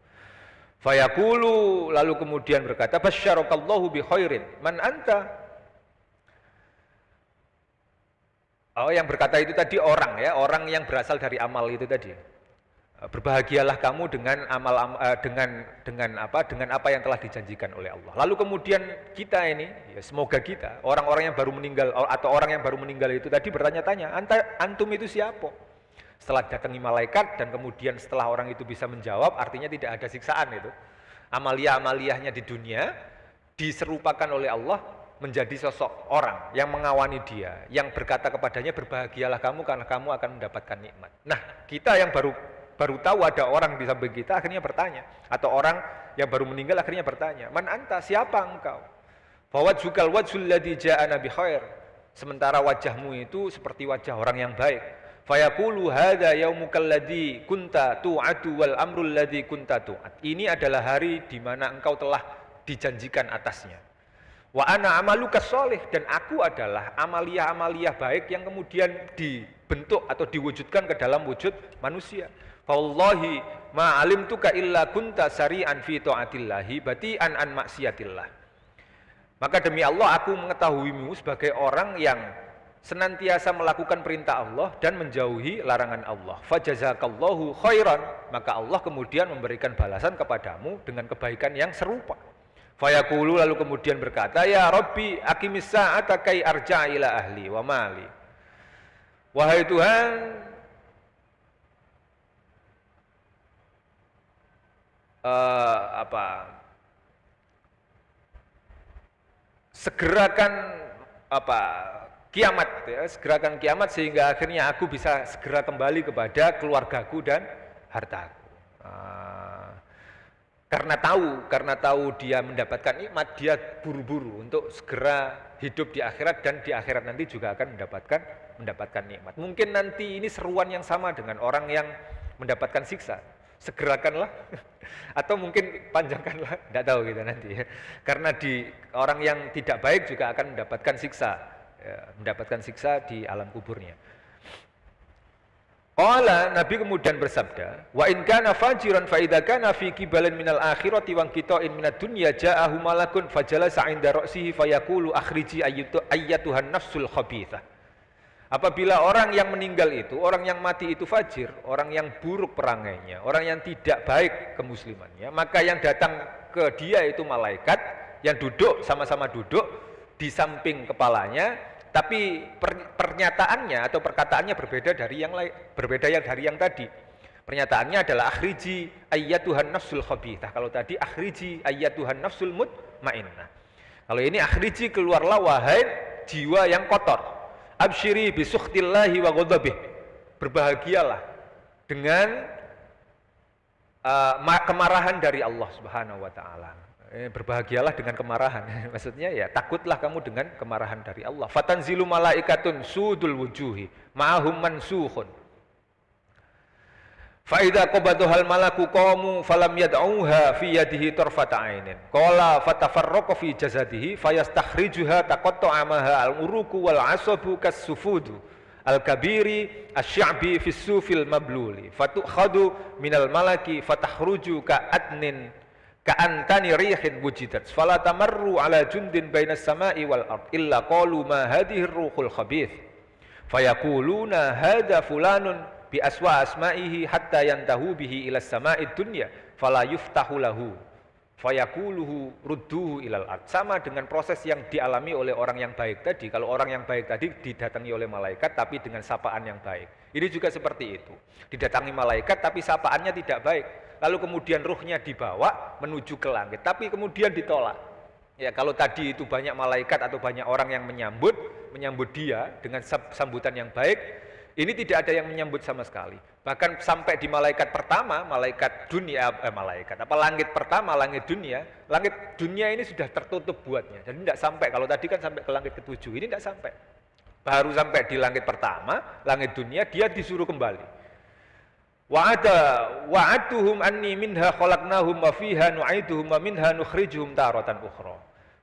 Fayaqulu, lalu kemudian berkata, basyarakallahu bi khairin man anta. Oh, yang berkata itu tadi orang ya, orang yang berasal dari amal itu tadi. Berbahagialah kamu dengan dengan apa yang telah dijanjikan oleh Allah. Lalu kemudian kita ini, ya semoga kita, orang-orang yang baru meninggal atau orang yang baru meninggal itu tadi bertanya-tanya, antum itu siapa? Setelah datangi malaikat dan kemudian setelah orang itu bisa menjawab, artinya tidak ada siksaan itu. Amalia-amaliyahnya di dunia diserupakan oleh Allah menjadi sosok orang yang mengawani dia, yang berkata kepadanya, berbahagialah kamu karena kamu akan mendapatkan nikmat. Nah, kita yang baru tahu ada orang di samping kita, akhirnya bertanya, atau orang yang baru meninggal akhirnya bertanya, "Man anta, siapa engkau?" Fawajhukal wajhul ladzi ja'ana bi khair. Sementara wajahmu itu seperti wajah orang yang baik. Fayaqulu hadza yaumukal ladzi kunta tu'atu wal amrul ladzi kunta tu'at. Ini adalah hari di mana engkau telah dijanjikan atasnya. Wa ana amaluka sholih, dan aku adalah amaliyah-amaliyah baik yang kemudian dibentuk atau diwujudkan ke dalam wujud manusia. Wallahi ma alimtuka illa kunta sari'an fi ta'atillahi bati'an an maksiatillah. Maka demi Allah aku mengetahuimu sebagai orang yang senantiasa melakukan perintah Allah dan menjauhi larangan Allah. Fajazakallahu khairan, maka Allah kemudian memberikan balasan kepadamu dengan kebaikan yang serupa. Fayaqulu, lalu kemudian berkata, "Ya Rabbi, aqimis sa'ata kai arja'a ila ahli wa mali." Wahai Tuhan, segerakan kiamat, ya, segerakan kiamat sehingga akhirnya aku bisa segera kembali kepada keluargaku dan hartaku. Karena tahu dia mendapatkan nikmat, dia buru-buru untuk segera hidup di akhirat, dan di akhirat nanti juga akan mendapatkan nikmat. Mungkin nanti ini seruan yang sama dengan orang yang mendapatkan siksa. Segerakanlah atau mungkin panjangkanlah, tidak tahu kita nanti ya. Karena orang yang tidak baik juga akan mendapatkan siksa, ya, mendapatkan siksa di alam kuburnya. Qala, Nabi kemudian bersabda, "Wa in kana fajiran fa idza kana fi qibalin minal akhirati wa qita'in minad dunya ja'ahu malakun fajalasa 'inda ra'sihi fayaqulu akhriji ayyatuhan nafsul khabithah." Apabila orang yang meninggal itu, orang yang mati itu fajir, orang yang buruk perangainya, orang yang tidak baik kemuslimannya, maka yang datang ke dia itu malaikat yang duduk, sama-sama duduk di samping kepalanya, tapi pernyataannya atau perkataannya berbeda dari yang lain, berbeda dari yang tadi. Pernyataannya adalah akhriji ayyatuhan nafsul khabithah. Kalau tadi akhriji ayyatuhan nafsul mutmainnah. Kalau ini akhriji, keluarlah wahai jiwa yang kotor. Absyiri bisukhtillahi wa ghadabih. Berbahagialah dengan kemarahan dari Allah Subhanahu wa taala. Berbahagialah dengan kemarahan. Maksudnya ya, takutlah kamu dengan kemarahan dari Allah. Fatanzilu malaikatun sudul wujuhi ma'ahum mansukhun. Fa idza qabadaha al-malaku qamu falam yad'uha fi yadihi tarfata 'ainin. Qala fatafarraqa fi jasadihi fayastakhrijuha taqatta'a maha al-uruqu wal 'asabu kas-sufudu al-kabiri asy-sya'bi fi sufil mabluli. Fatukhadu minal malaki fatakhruju ka'atnin ka'antani rihin wujidat. Fala tamarru 'ala jundin bainas sama'i wal ard illa qalu ma hadhihi ar-ruhul khabith. Fayaquluna hadza fulanun bi aswa asma'ihi hatta yantahu bihi ila sama'id dunya fala yuftahu lahu fayaquluhu rudduhu ilal ard. Sama dengan proses yang dialami oleh orang yang baik tadi. Kalau orang yang baik tadi didatangi oleh malaikat tapi dengan sapaan yang baik, ini juga seperti itu. Didatangi malaikat tapi sapaannya tidak baik, lalu kemudian ruhnya dibawa menuju ke langit tapi kemudian ditolak. Ya, kalau tadi itu banyak malaikat atau banyak orang yang menyambut dia dengan sambutan yang baik, ini tidak ada yang menyambut sama sekali. Bahkan sampai di malaikat pertama, langit pertama, langit dunia ini sudah tertutup buatnya. Jadi tidak sampai, kalau tadi kan sampai ke langit ke-7, ini tidak sampai. Baru sampai di langit pertama, langit dunia, dia disuruh kembali. Wa'aduhum anni minha khalaqnahum wa fiha nu'iduhum wa minha nukhrijuhum taratan ukhra.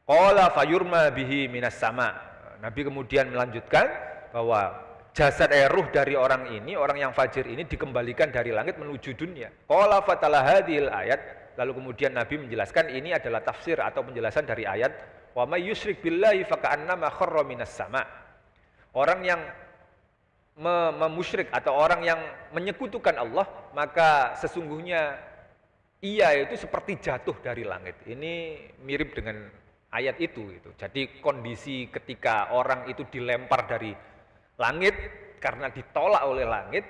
Qala fayurma bihi minas sama. Nabi kemudian melanjutkan bahwa jasad ruh dari orang ini, orang yang fajir ini dikembalikan dari langit menuju dunia. Qala fatala hadhil ayat, lalu kemudian Nabi menjelaskan ini adalah tafsir atau penjelasan dari ayat wa may yusyrik billahi faka'annama kharra minas sama. Orang yang memusyrik atau orang yang menyekutukan Allah, maka sesungguhnya ia itu seperti jatuh dari langit. Ini mirip dengan ayat itu gitu. Jadi kondisi ketika orang itu dilempar dari langit karena ditolak oleh langit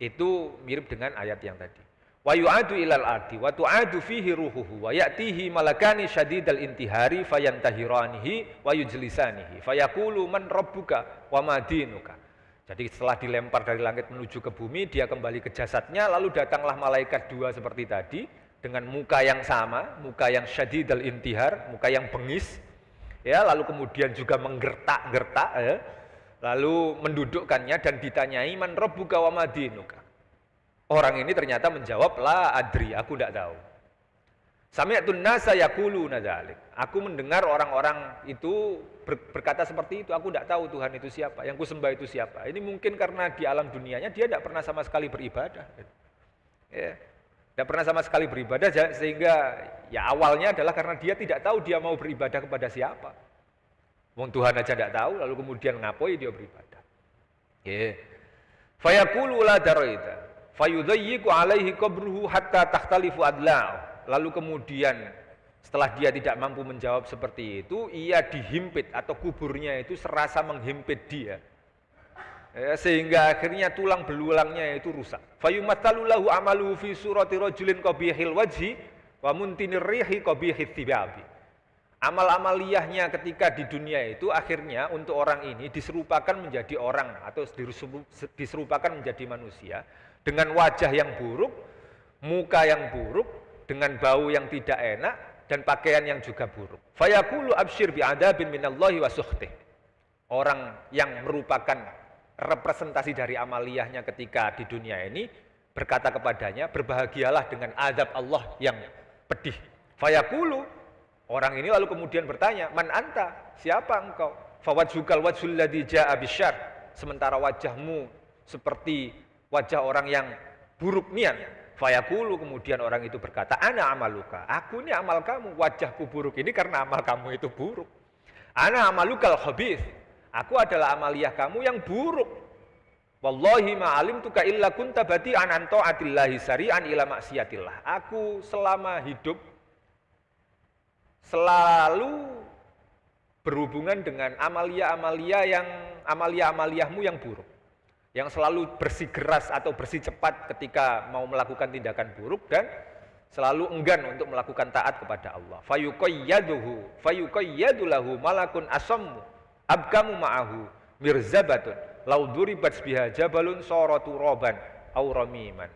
itu mirip dengan ayat yang tadi. Wa yu'adu ilal ardi wa tu'adu fihi ruhuhu wa ya'tihi malakani syadidal intihari fayantahiranihi wa yujlisanihi fayaqulu man rabbuka wa ma dinuka. Jadi setelah dilempar dari langit menuju ke bumi, dia kembali ke jasadnya, lalu datanglah malaikat dua seperti tadi, dengan muka yang sama, muka yang syadidul intihar, muka yang bengis, ya, lalu kemudian juga menggertak-gertak, ya, lalu mendudukkannya dan ditanyai, man rabbuka wa madinuka. Orang ini ternyata menjawab, la adri, aku tidak tahu. Sami'tun nasa yaquluna dzalik. Aku mendengar orang-orang itu berkata seperti itu, aku tidak tahu Tuhan itu siapa, yang kusembah itu siapa. Ini mungkin karena di alam dunianya dia tidak pernah sama sekali beribadah. Ya, tidak pernah sama sekali beribadah, sehingga ya awalnya adalah karena dia tidak tahu dia mau beribadah kepada siapa. Wong Tuhan aja tidak tahu, lalu kemudian ngapoi dia beribadah. Ya. Fayaqulu la daraita, fayudayyiqu alaihi qabruhu hatta takhtalifu adla'u. Lalu kemudian setelah dia tidak mampu menjawab seperti itu, ia dihimpit atau kuburnya itu serasa menghimpit dia. Ya, sehingga akhirnya tulang belulangnya itu rusak. Fayumathalu lahu amaluhu fi surati rajulin qabihil wajhi wa muntinir rihi qabihit thibabi. Amal-amaliyahnya ketika di dunia itu akhirnya untuk orang ini diserupakan menjadi orang atau diserupakan menjadi manusia dengan wajah yang buruk, muka yang buruk, dengan bau yang tidak enak dan pakaian yang juga buruk. Fayaqulu absyir bi'adabin minallahi wa sukhtih. Orang yang merupakan representasi dari amaliyahnya ketika di dunia ini berkata kepadanya, berbahagialah dengan azab Allah yang pedih. Fayaqulu, orang ini lalu kemudian bertanya, man anta, siapa engkau? Fawajhukal wajhul ladzi jaa bisyarr, sementara wajahmu seperti wajah orang yang buruk niat. Fayaqulu, kemudian orang itu berkata, ana amaluka, aku ini amal kamu, wajahku buruk ini karena amal kamu itu buruk. Ana amalukal khabith, aku adalah amaliyah kamu yang buruk. Wallahi ma'alimtuka illa kunta bati'an an ta'atillahi sari'an ila maksiatillah. Aku selama hidup selalu berhubungan dengan amalia-amaliyahmu yang buruk, yang selalu bersikeras atau bersecepat ketika mau melakukan tindakan buruk dan selalu enggan untuk melakukan taat kepada Allah. Fayuqayyadu lahu malakun asammu abkamu ma'ahu mirzabatun law duribat biha jabalun saratu roban aw ramiman.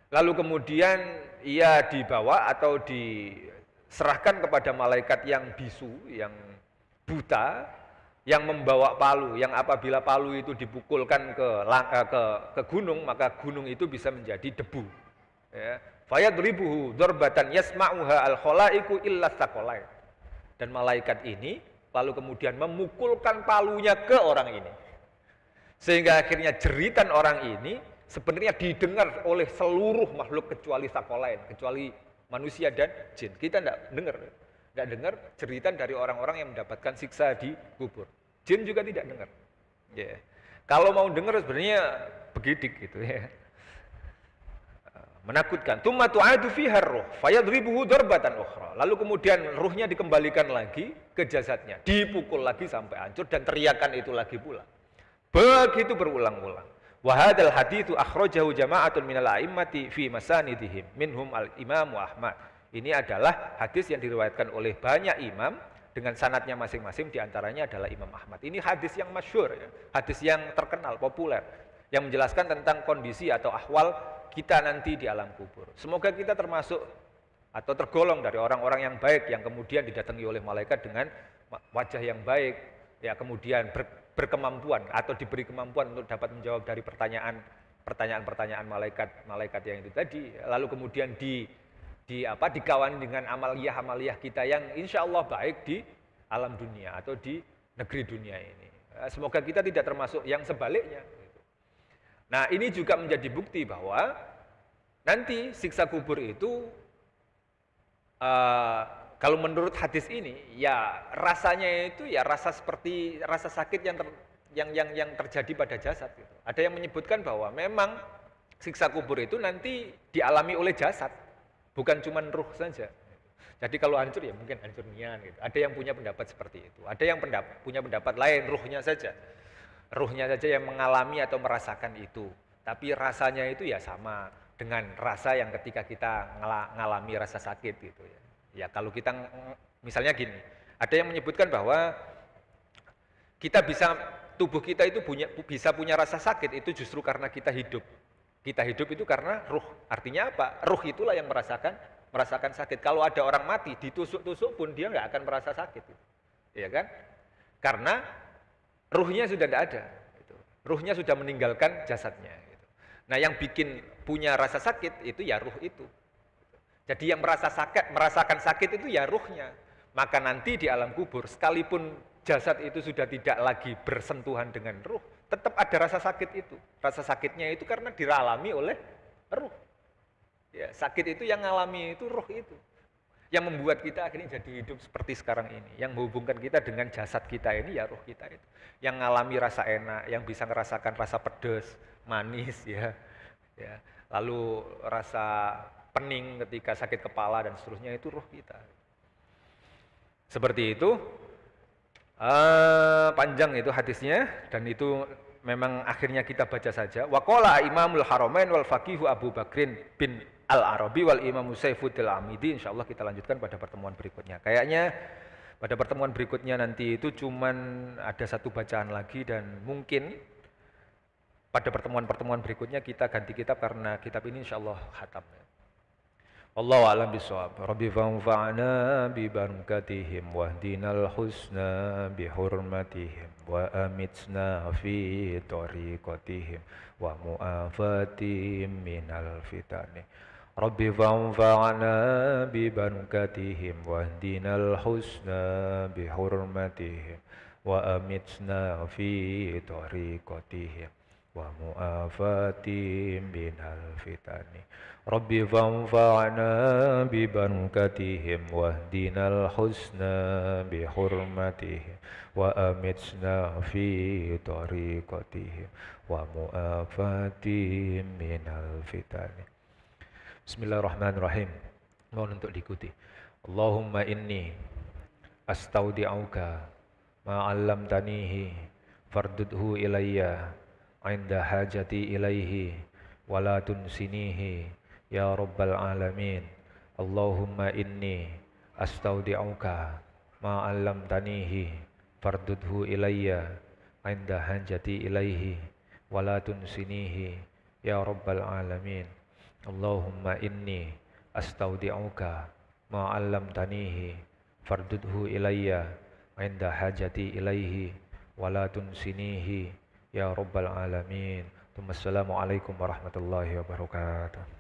Lalu kemudian ia dibawa atau diserahkan kepada malaikat yang bisu, yang buta, yang membawa palu, yang apabila palu itu dipukulkan ke gunung, maka gunung itu bisa menjadi debu. Ya. Fayadribuhu darbatan yasma'uha al-khalaiqu illa tsaqalain. Dan malaikat ini lalu kemudian memukulkan palunya ke orang ini. Sehingga akhirnya jeritan orang ini sebenarnya didengar oleh seluruh makhluk kecuali tsaqalain, kecuali manusia dan jin. Kita tidak dengar jeritan dari orang-orang yang mendapatkan siksa di kubur. Jin juga tidak dengar. Yeah. Kalau mau dengar sebenarnya begidik gitu ya. Menakutkan. Tsumma tu'adu fiha ar-ruh fayadribuhu darbatan ukhra. Lalu kemudian ruhnya dikembalikan lagi ke jasadnya, dipukul lagi sampai hancur dan teriakan itu lagi pula. Begitu berulang-ulang. Wa hadzal haditsu akhrajahu jama'atun minal a'immati fi masanidihim minhum al-Imam Ahmad. Ini adalah hadis yang diriwayatkan oleh banyak imam dengan sanadnya masing-masing, diantaranya adalah Imam Ahmad. Ini hadis yang masyhur, ya, hadis yang terkenal, populer, yang menjelaskan tentang kondisi atau ahwal kita nanti di alam kubur. Semoga kita termasuk atau tergolong dari orang-orang yang baik yang kemudian didatangi oleh malaikat dengan wajah yang baik, ya, kemudian berkemampuan atau diberi kemampuan untuk dapat menjawab dari pertanyaan-pertanyaan malaikat yang itu tadi, lalu kemudian dikawani dengan amaliyah kita yang insya Allah baik di alam dunia atau di negeri dunia ini. Semoga kita tidak termasuk yang sebaliknya. Nah, ini juga menjadi bukti bahwa nanti siksa kubur itu kalau menurut hadis ini ya rasanya itu ya rasa seperti rasa sakit yang terjadi pada jasad gitu. Ada yang menyebutkan bahwa memang siksa kubur itu nanti dialami oleh jasad, bukan cuma ruh saja. Jadi kalau hancur ya mungkin hancur nian gitu. Ada yang punya pendapat seperti itu. Ada yang punya pendapat lain, ruhnya saja. Ruhnya saja yang mengalami atau merasakan itu. Tapi rasanya itu ya sama dengan rasa yang ketika kita ngalami rasa sakit gitu ya. Ya kalau kita misalnya gini, ada yang menyebutkan bahwa tubuh kita itu bisa punya rasa sakit itu justru karena kita hidup. Kita hidup itu karena ruh. Artinya apa? Ruh itulah yang merasakan sakit. Kalau ada orang mati ditusuk-tusuk pun dia nggak akan merasa sakit, ya kan? Karena ruhnya sudah tidak ada. Ruhnya sudah meninggalkan jasadnya. Nah, yang bikin punya rasa sakit itu ya ruh itu. Jadi yang merasakan sakit itu ya ruhnya. Maka nanti di alam kubur, sekalipun jasad itu sudah tidak lagi bersentuhan dengan ruh, tetap ada rasa sakit itu. Rasa sakitnya itu karena diralami oleh ruh. Ya, sakit itu yang ngalami itu ruh itu. Yang membuat kita akhirnya jadi hidup seperti sekarang ini. Yang menghubungkan kita dengan jasad kita ini ya ruh kita itu. Yang ngalami rasa enak, yang bisa merasakan rasa pedas, manis ya. Lalu rasa pening ketika sakit kepala dan seterusnya itu ruh kita. Seperti itu. Panjang itu hadisnya dan itu memang akhirnya kita baca saja. Wa qala Imamul Haramain wal Faqihu Abu Bakrin bin Al-Arabi wal Imamu Saifuddin Al-Amidi. Insyaallah kita lanjutkan pada pertemuan berikutnya. Kayaknya pada pertemuan berikutnya nanti itu cuman ada satu bacaan lagi dan mungkin pada pertemuan-pertemuan berikutnya kita ganti kitab karena kitab ini insyaallah khatam. Wallahu a'lam bishawab. Rabbi fanfa'na bi barakatihim wahdinal husna bi hurmatihim wa amitna fi tariqatihim wa mu'afatihim minal fitani. Rabbi fanfa'na bi barakatihim wahdinal husna bi hurmatihim wa amitna fi tariqatihim wa mu'afatihim minal fitani. Rabbi fanfa'na bi barakatihim wahdinal husna bi hurmatihim wa amitna fi tariqatihim wa mu'afatihim minal fitani. Bismillahirrahmanirrahim. Mohon untuk diikuti. Allahumma inni astaudi'uka ma 'allamtanihi fardudhu ilayya 'inda hajati ilaihi wa la tunsinihi ya rabbal alamin. Allahumma inni astaudi'uka ma 'allamtanihi fardudhu ilayya 'inda hajati ilaihi wa la tunsinihi ya rabbal alamin. Allahumma inni astaudi'uka ma 'allamtanihi fardudhu ilayya 'inda hajati ilaihi wa la tunsinihi ya rabbal alamin. Assalamualaikum warahmatullahi wabarakatuh.